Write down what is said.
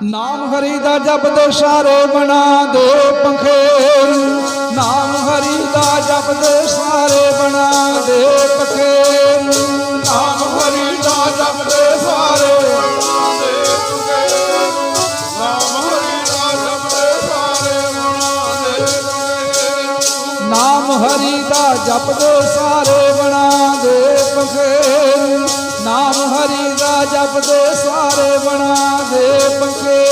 ਨਾਮ ਹਰੀ ਦਾ ਜਪਦੇ ਸਾਰੇ ਬਣਾ ਦੇ ਪੰਖੇ। ਨਾਮ ਹਰੀ ਦਾ ਜਪਦੇ ਸਾਰੇ ਬਣਾ ਦੇ ਪੰਖੇ। ਨਾਮ ਹਰੀ ਦਾ ਜਪਦੇ ਸਾਰੇ ਬਣਾ ਦੇ ਪੰਖੇ। ਨਾਮ ਹਰੀ ਦਾ ਜਪਦੇ ਸਾਰੇ ਬਣਾ ਦੇ ਪੰਖੇ। ਨਾਮ ਹਰੀ ਦਾ ਜਪਦੇ ਸਾਰੇ ਬਣਾ ਦੇ ਪੰਖੇ। ਨਾਮ ਹਰੀ ਦਾ ਜਪਦੇ ਸਾਰੇ ਬਣਾ ਦੇ ਪੰਖੇ।